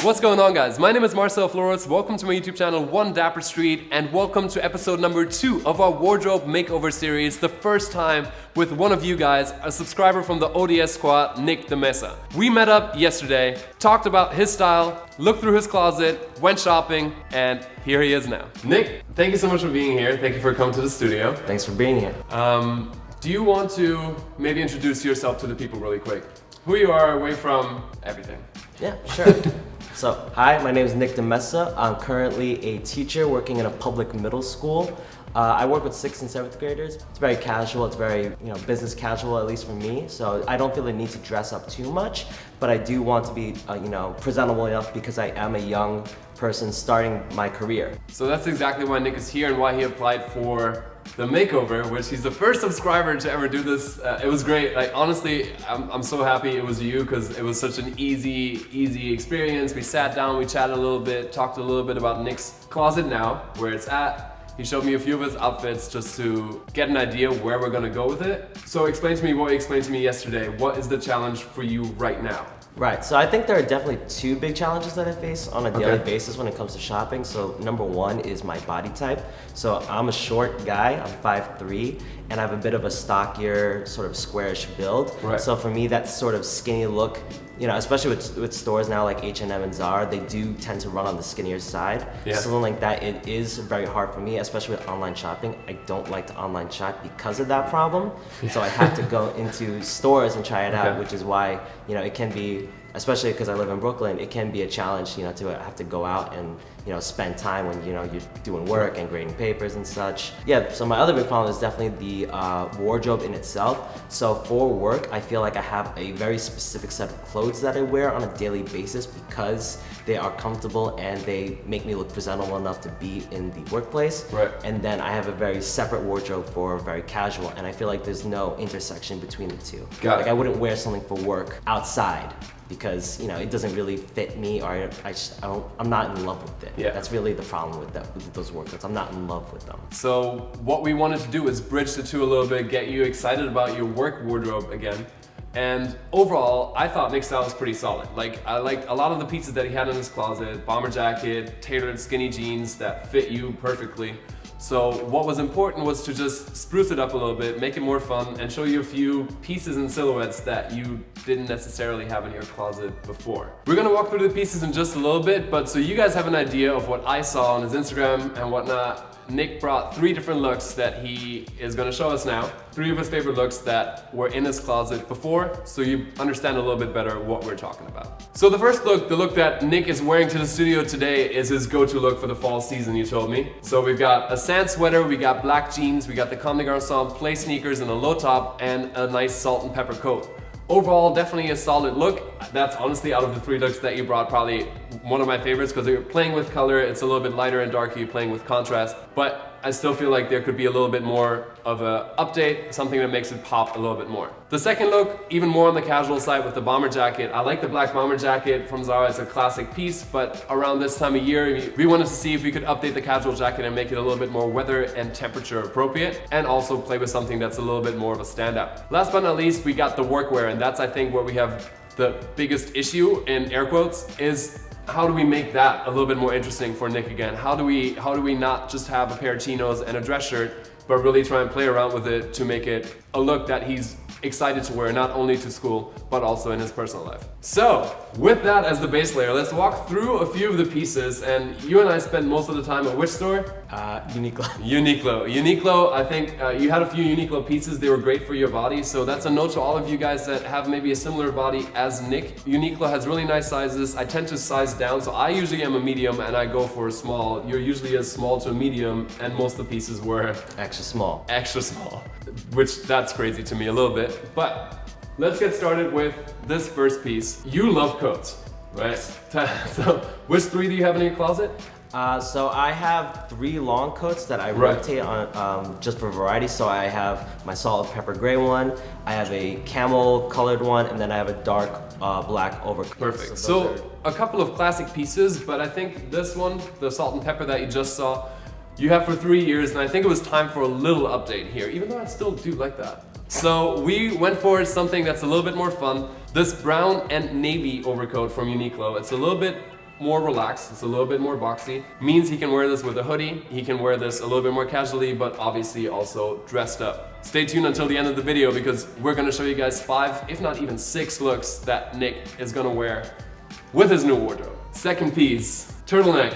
What's going on, guys? My name is Marcel Flores. Welcome to my YouTube channel, One Dapper Street, and welcome to episode number 2 of our wardrobe makeover series. The first time with one of you guys, a subscriber from the ODS squad, Nick de Mesa. We met up yesterday, talked about his style, looked through his closet, went shopping, and here he is now. Nick, thank you so much for being here. Thank you for coming to the studio. Thanks for being here. Do you want to maybe introduce yourself to the people really quick? Who you are away from everything. Yeah, sure. So, hi, my name is Nick de Mesa. I'm currently a teacher working in a public middle school. I work with 6th and 7th graders. It's very casual, it's very, business casual, at least for me. So I don't feel the need to dress up too much, but I do want to be, presentable enough because I am a young person starting my career. So that's exactly why Nick is here and why he applied for the makeover, which he's the first subscriber to ever do this. It was great. Like, honestly, I'm so happy it was you because it was such an easy experience. We sat down, we chatted a little bit, talked a little bit about Nick's closet now, where it's at. He showed me a few of his outfits just to get an idea where we're gonna go with it. So explain to me what you explained to me yesterday. What is the challenge for you right now? Right, so I think there are definitely 2 big challenges that I face on a daily basis when it comes to shopping. So number 1 is my body type. So I'm a short guy, I'm 5'3", and I have a bit of a stockier, sort of squarish build. Right. So for me, that sort of skinny look, especially with stores now like H&M and Zara, they do tend to run on the skinnier side. Yeah. Something like that, it is very hard for me, especially with online shopping. I don't like to online shop because of that problem. So I have to go into stores and try it out, which is why, it can be, especially because I live in Brooklyn, it can be a challenge, to have to go out and, spend time when, you're doing work and grading papers and such. Yeah, so my other big problem is definitely the wardrobe in itself. So for work, I feel like I have a very specific set of clothes that I wear on a daily basis because they are comfortable and they make me look presentable enough to be in the workplace. Right. And then I have a very separate wardrobe for very casual, and I feel like there's no intersection between the two. Got it. Like I wouldn't wear something for work outside because it doesn't really fit me, or I'm not in love with it. Yeah. That's really the problem with those workouts. I'm not in love with them. So what we wanted to do is bridge the two a little bit, get you excited about your work wardrobe again. And overall, I thought Nick's style was pretty solid. Like, I liked a lot of the pieces that he had in his closet, bomber jacket, tailored skinny jeans that fit you perfectly. So what was important was to just spruce it up a little bit, make it more fun, and show you a few pieces and silhouettes that you didn't necessarily have in your closet before. We're gonna walk through the pieces in just a little bit, but so you guys have an idea of what I saw on his Instagram and whatnot, Nick brought 3 different looks that he is gonna show us now. 3 of his favorite looks that were in his closet before, so you understand a little bit better what we're talking about. So the first look, the look that Nick is wearing to the studio today, is his go-to look for the fall season, you told me. So we've got a sand sweater, we got black jeans, we got the Comme des Garçons play sneakers and a low top, and a nice salt and pepper coat. Overall, definitely a solid look. That's honestly, out of the 3 looks that you brought, probably one of my favorites because you're playing with color. It's a little bit lighter and darker, you're playing with contrast, but I still feel like there could be a little bit more of an update, something that makes it pop a little bit more. The second look, even more on the casual side with the bomber jacket. I like the black bomber jacket from Zara. It's a classic piece, but around this time of year, we wanted to see if we could update the casual jacket and make it a little bit more weather and temperature appropriate, and also play with something that's a little bit more of a standout. Last but not least, we got the workwear, and that's, I think, where we have the biggest issue, in air quotes, is how do we make that a little bit more interesting for Nick again? How do we not just have a pair of chinos and a dress shirt, but really try and play around with it to make it a look that he's excited to wear, not only to school, but also in his personal life. So, with that as the base layer, let's walk through a few of the pieces, and you and I spend most of the time at which store? Uniqlo. Uniqlo, I think you had a few Uniqlo pieces, they were great for your body, so that's a note to all of you guys that have maybe a similar body as Nick. Uniqlo has really nice sizes. I tend to size down, so I usually am a medium and I go for a small. You're usually a small to a medium, and most of the pieces were Extra small. Extra small, which that's crazy to me a little bit. But let's get started with this first piece. You love coats, right? So which 3 do you have in your closet? So I have 3 long coats that I rotate on just for variety. So I have my salt and pepper gray one, I have a camel colored one, and then I have a dark black overcoat. Perfect. So a couple of classic pieces, but I think this one, the salt and pepper that you just saw, you have for 3 years, and I think it was time for a little update here, even though I still do like that. So we went for something that's a little bit more fun. This brown and navy overcoat from Uniqlo. It's a little bit more relaxed, it's a little bit more boxy. Means he can wear this with a hoodie, he can wear this a little bit more casually, but obviously also dressed up. Stay tuned until the end of the video because we're gonna show you guys 5, if not even 6 looks that Nick is gonna wear with his new wardrobe. Second piece, turtleneck.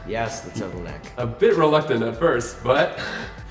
Yes, the turtleneck. A bit reluctant at first, but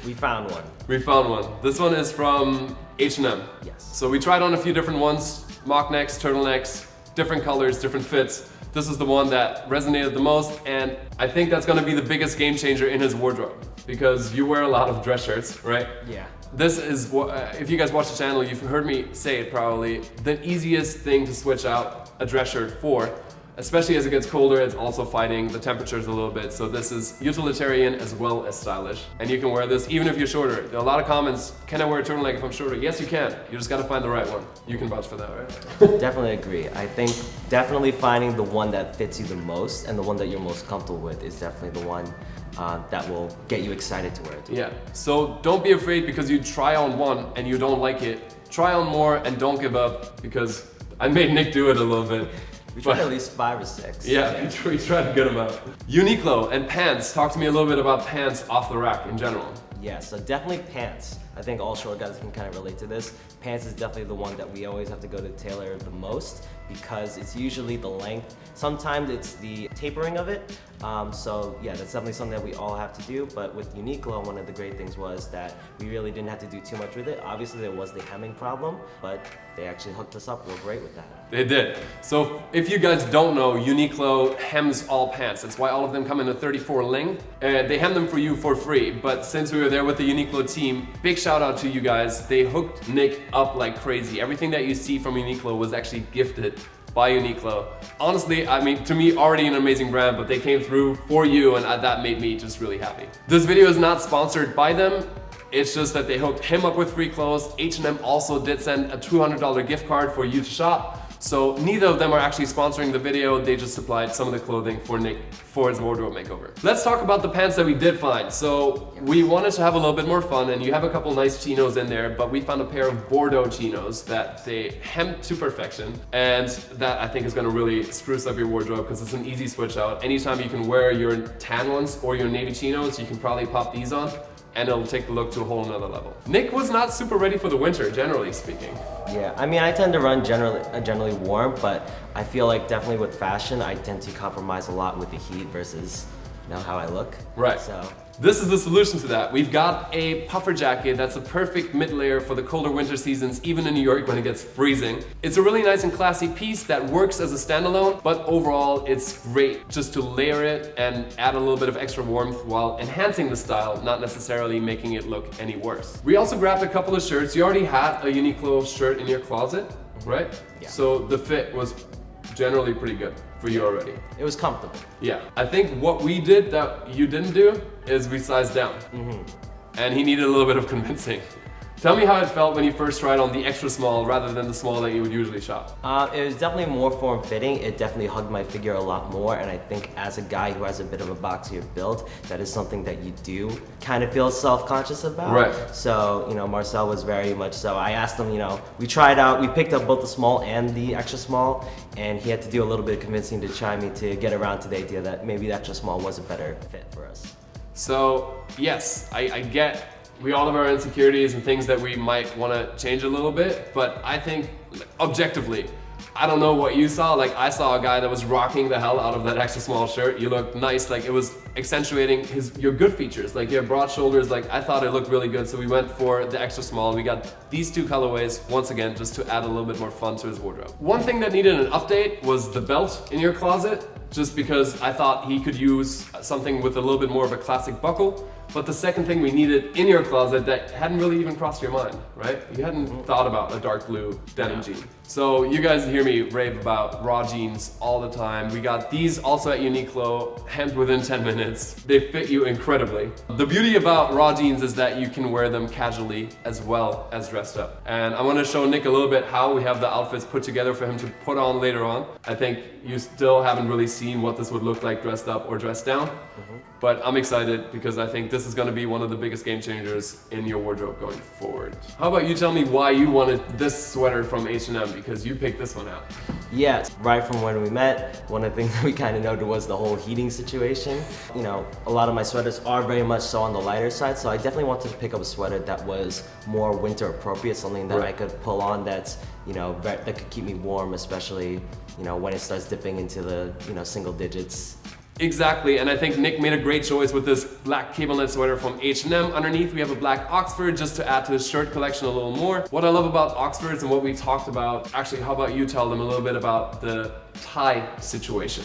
we found one. We found one. This one is from H&M. Yes. So we tried on a few different ones, mock necks, turtlenecks, different colors, different fits. This is the one that resonated the most, and I think that's gonna be the biggest game changer in his wardrobe because you wear a lot of dress shirts, right? Yeah. This is what, if you guys watch the channel, you've heard me say it probably, the easiest thing to switch out a dress shirt for. Especially as it gets colder, it's also fighting the temperatures a little bit. So this is utilitarian as well as stylish. And you can wear this even if you're shorter. There are a lot of comments, can I wear a turtleneck if I'm shorter? Yes, you can. You just gotta find the right one. You can vouch for that, right? Definitely agree. I think definitely finding the one that fits you the most and the one that you're most comfortable with is definitely the one that will get you excited to wear it. Yeah, so don't be afraid because you try on one and you don't like it. Try on more and don't give up because I made Nick do it a little bit. We tried at least 5 or 6. Yeah, we tried to get them out. Uniqlo and pants. Talk to me a little bit about pants off the rack in general. Yeah, so definitely pants. I think all short guys can kind of relate to this. Pants is definitely the one that we always have to go to tailor the most because it's usually the length. Sometimes it's the tapering of it. So yeah, that's definitely something that we all have to do. But with Uniqlo, one of the great things was that we really didn't have to do too much with it. Obviously there was the hemming problem, but they actually hooked us up real great with that. They did. So if you guys don't know, Uniqlo hems all pants. That's why all of them come in a 34 length. They hem them for you for free. But since we were there with the Uniqlo team, big shout out to you guys. They hooked Nick up like crazy. Everything that you see from Uniqlo was actually gifted by Uniqlo. Honestly, I mean, to me, already an amazing brand, but they came through for you and that made me just really happy. This video is not sponsored by them. It's just that they hooked him up with free clothes. H&M also did send a $200 gift card for you to shop. So neither of them are actually sponsoring the video. They just supplied some of the clothing for Nick for his wardrobe makeover. Let's talk about the pants that we did find. So we wanted to have a little bit more fun and you have a couple nice chinos in there, but we found a pair of Bordeaux chinos that they hemmed to perfection. And that I think is gonna really spruce up your wardrobe because it's an easy switch out. Anytime you can wear your tan ones or your navy chinos, you can probably pop these on and it'll take the look to a whole nother level. Nick was not super ready for the winter, generally speaking. Yeah, I mean, I tend to run generally warm, but I feel like definitely with fashion, I tend to compromise a lot with the heat versus, you know, how I look. Right. So this is the solution to that. We've got a puffer jacket that's a perfect mid-layer for the colder winter seasons, even in New York when it gets freezing. It's a really nice and classy piece that works as a standalone, but overall it's great just to layer it and add a little bit of extra warmth while enhancing the style, not necessarily making it look any worse. We also grabbed a couple of shirts. You already had a Uniqlo shirt in your closet, right? Yeah. So the fit was generally pretty good for you already. it was comfortable. Yeah, I think what we did that you didn't do is we sized down. And he needed a little bit of convincing. Tell me how it felt when you first tried on the extra small rather than the small that you would usually shop. It was definitely more form-fitting. It definitely hugged my figure a lot more, and I think as a guy who has a bit of a boxier build, that is something that you do kind of feel self-conscious about. Right. So, you know, Marcel was very much so. I asked him, you know, we tried out, we picked up both the small and the extra small, and he had to do a little bit of convincing to try me to get around to the idea that maybe the extra small was a better fit for us. So, yes, I get we all have our insecurities and things that we might want to change a little bit, but I think objectively, I don't know what you saw. Like, I saw a guy that was rocking the hell out of that extra small shirt. You looked nice, like it was accentuating your good features, like your broad shoulders. Like, I thought it looked really good, so we went for the extra small. We got these two colorways once again just to add a little bit more fun to his wardrobe. One thing that needed an update was the belt in your closet, just because I thought he could use something with a little bit more of a classic buckle. But the second thing we needed in your closet that hadn't really even crossed your mind, right? You hadn't thought about a dark blue denim jean. So you guys hear me rave about raw jeans all the time. We got these also at Uniqlo, hemmed within 10 minutes. They fit you incredibly. The beauty about raw jeans is that you can wear them casually as well as dressed up. And I want to show Nick a little bit how we have the outfits put together for him to put on later on. I think you still haven't really seen what this would look like dressed up or dressed down. But I'm excited because I think this this is going to be one of the biggest game changers in your wardrobe going forward. How about you tell me why you wanted this sweater from H&M, because you picked this one out. Yeah, right from when we met, one of the things that we kind of noted was the whole heating situation. You know, a lot of my sweaters are very much so on the lighter side, so I definitely wanted to pick up a sweater that was more winter appropriate, something that I could pull on that's, you know, that could keep me warm, especially, you know, when it starts dipping into the, you know, single digits. Exactly, and I think Nick made a great choice with this black cable knit sweater from H&M. Underneath we have a black Oxford just to add to his shirt collection a little more. What I love about Oxfords and what we talked about, actually how about you tell them a little bit about the tie situation?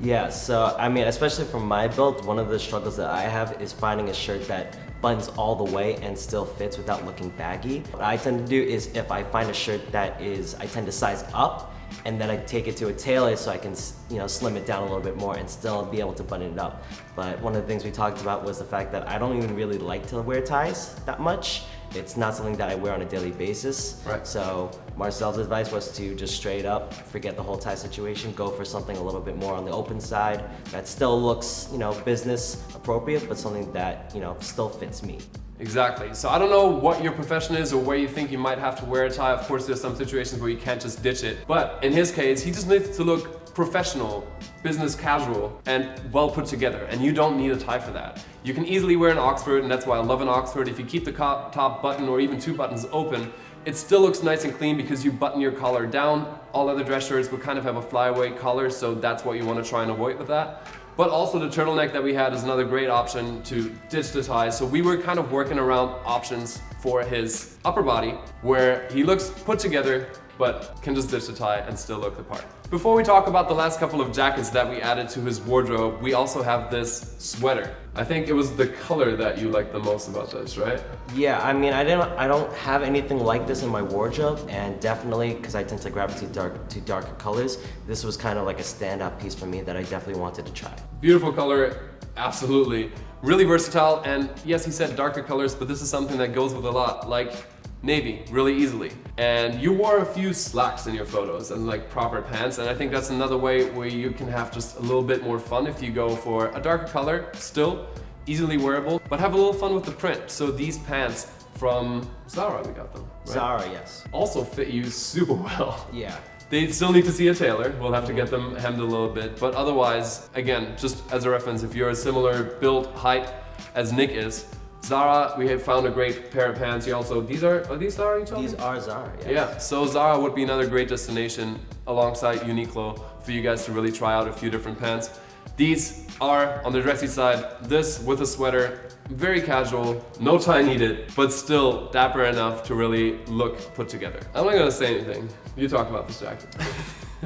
Yeah, so I mean, especially from my build, one of the struggles that I have is finding a shirt that buttons all the way and still fits without looking baggy. What I tend to do is if I find a shirt that is, I tend to size up, and then I take it to a tailor so I can, you know, slim it down a little bit more and still be able to button it up. But one of the things we talked about was the fact that I don't even really like to wear ties that much. It's not something that I wear on a daily basis. Right. So Marcel's advice was to just straight up forget the whole tie situation, go for something a little bit more on the open side that still looks, you know, business appropriate, but something that, you know, still fits me. Exactly. So I don't know what your profession is or where you think you might have to wear a tie. Of course, there's some situations where you can't just ditch it. But in his case, he just needs to look professional, business casual, and well put together. And you don't need a tie for that. You can easily wear an Oxford, and that's why I love an Oxford. If you keep the top button or even 2 buttons open, it still looks nice and clean because you button your collar down. All other dress shirts would kind of have a flyaway collar, so that's what you want to try and avoid with that. But also the turtleneck that we had is another great option to ditch the tie. So we were kind of working around options for his upper body where he looks put together but can just ditch the tie and still look the part. Before we talk about the last couple of jackets that we added to his wardrobe, we also have this sweater. I think it was the color that you liked the most about this, right? Yeah, I mean, I don't have anything like this in my wardrobe, and definitely because I tend to gravitate to darker colors, this was kind of like a standout piece for me that I definitely wanted to try. Beautiful color, absolutely. Really versatile, and yes, he said darker colors, but this is something that goes with a lot, like navy, really easily. And you wore a few slacks in your photos and like proper pants, and I think that's another way where you can have just a little bit more fun if you go for a darker color, still easily wearable, but have a little fun with the print. So these pants from Zara, we got them, right? Zara, yes. Also fit you super well. Yeah. They still need to see a tailor. We'll have to get them hemmed a little bit, but otherwise, again, just as a reference, if you're a similar build height as Nick is, Zara, we have found a great pair of pants. You also, are these Zara you told me? These are Zara, yes. Yeah, so Zara would be another great destination alongside Uniqlo for you guys to really try out a few different pants. These are on the dressy side, this with a sweater, very casual, no tie needed, but still dapper enough to really look put together. I'm not gonna say anything. You talk about this jacket.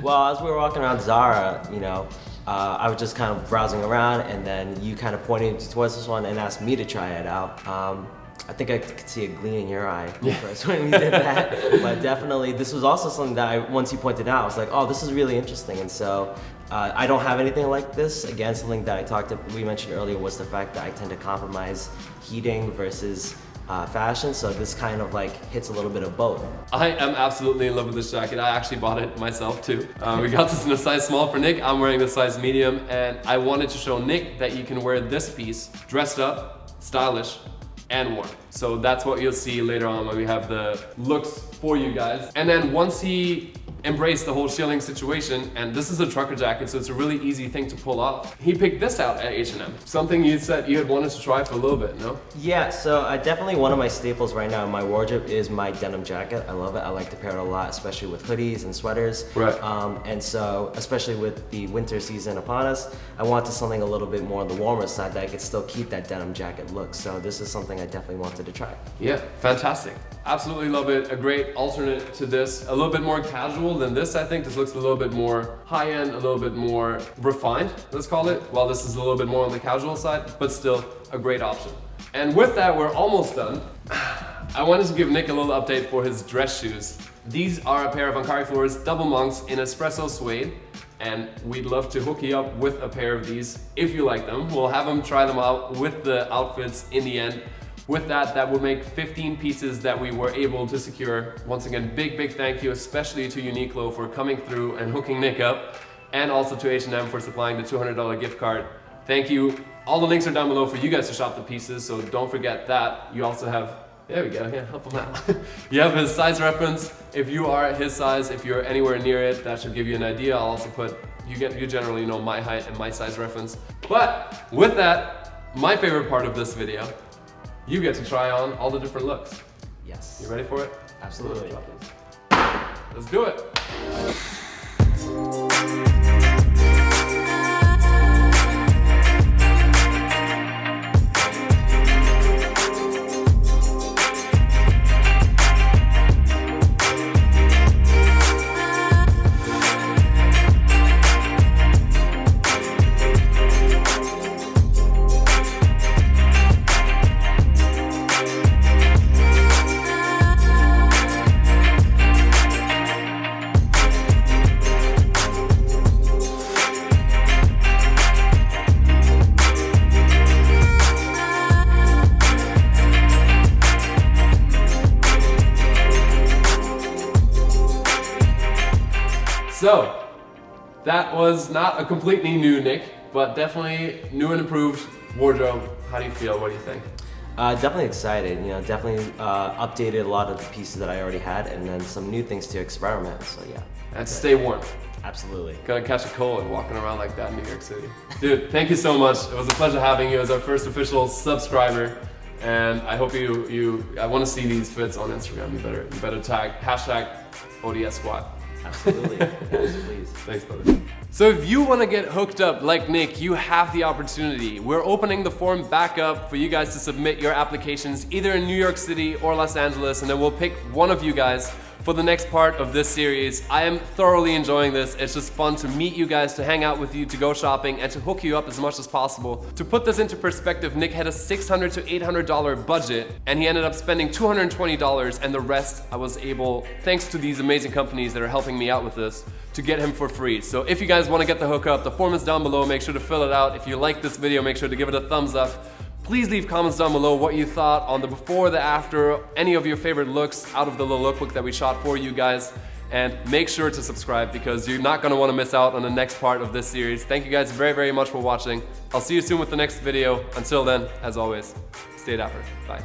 Well, as we were walking around Zara, you know, I was just kind of browsing around, and then you kind of pointed towards this one and asked me to try it out. I think I could see a gleam in your eye first when we did that, but definitely this was also something that once you pointed out, I was like, oh, this is really interesting. And so I don't have anything like this. Again, something that we mentioned earlier was the fact that I tend to compromise heating versus fashion, so this kind of like hits a little bit of both. I am absolutely in love with this jacket. I actually bought it myself too. We got this in a size small for Nick. I'm wearing the size medium, and I wanted to show Nick that you can wear this piece dressed up, stylish, and warm. So that's what you'll see later on when we have the looks for you guys. And then once he embraced the whole shilling situation, and this is a trucker jacket, so it's a really easy thing to pull off. He picked this out at H&M. Something you said you had wanted to try for a little bit, no? Yeah, so definitely one of my staples right now in my wardrobe is my denim jacket. I love it. I like to pair it a lot, especially with hoodies and sweaters. Right. And so, especially with the winter season upon us, I wanted something a little bit more on the warmer side that I could still keep that denim jacket look. So this is something I definitely wanted to try. Yeah, fantastic. Absolutely love it. A great alternate to this. A little bit more casual than this, I think. This looks a little bit more high-end, a little bit more refined, let's call it, while this is a little bit more on the casual side, but still a great option. And with that, we're almost done. I wanted to give Nick a little update for his dress shoes. These are a pair of Ankari Floors double monks in espresso suede, and we'd love to hook you up with a pair of these if you like them. We'll have them try them out with the outfits in the end. With that, that will make 15 pieces that we were able to secure. Once again, big thank you, especially to Uniqlo for coming through and hooking Nick up, and also to H&M for supplying the $200 gift card. Thank you All the links are down below for you guys to shop the pieces, so don't forget that. You also have, there we go, yeah, help him out. You have his size reference. If you are his size, if you're anywhere near it, that should give you an idea. I'll also put, you generally know my height and my size reference. But with that, my favorite part of this video, you get to try on all the different looks. Yes. You ready for it? Absolutely. Let's do it. So, that was not a completely new Nick, but definitely new and improved wardrobe. How do you feel? What do you think? Definitely excited. You know, definitely updated a lot of the pieces that I already had, and then some new things to experiment. So yeah. And stay warm. Absolutely. Gotta catch a cold walking around like that in New York City. Dude, thank you so much. It was a pleasure having you as our first official subscriber. And I hope I want to see these fits on Instagram. You better tag #ODS Squad. Absolutely. Yes, please. Thanks, brother. So if you want to get hooked up like Nick, you have the opportunity. We're opening the form back up for you guys to submit your applications either in New York City or Los Angeles, and then we'll pick one of you guys for the next part of this series. I am thoroughly enjoying this. It's just fun to meet you guys, to hang out with you, to go shopping, and to hook you up as much as possible. To put this into perspective, Nick had a $600 to $800 budget, and he ended up spending $220, and the rest I was able, thanks to these amazing companies that are helping me out with this, to get him for free. So if you guys want to get the hookup, the form is down below. Make sure to fill it out. If you like this video, make sure to give it a thumbs up. Please leave comments down below what you thought on the before, the after, any of your favorite looks out of the little lookbook that we shot for you guys. And make sure to subscribe because you're not going to want to miss out on the next part of this series. Thank you guys very, very much for watching. I'll see you soon with the next video. Until then, as always, stay dapper. Bye.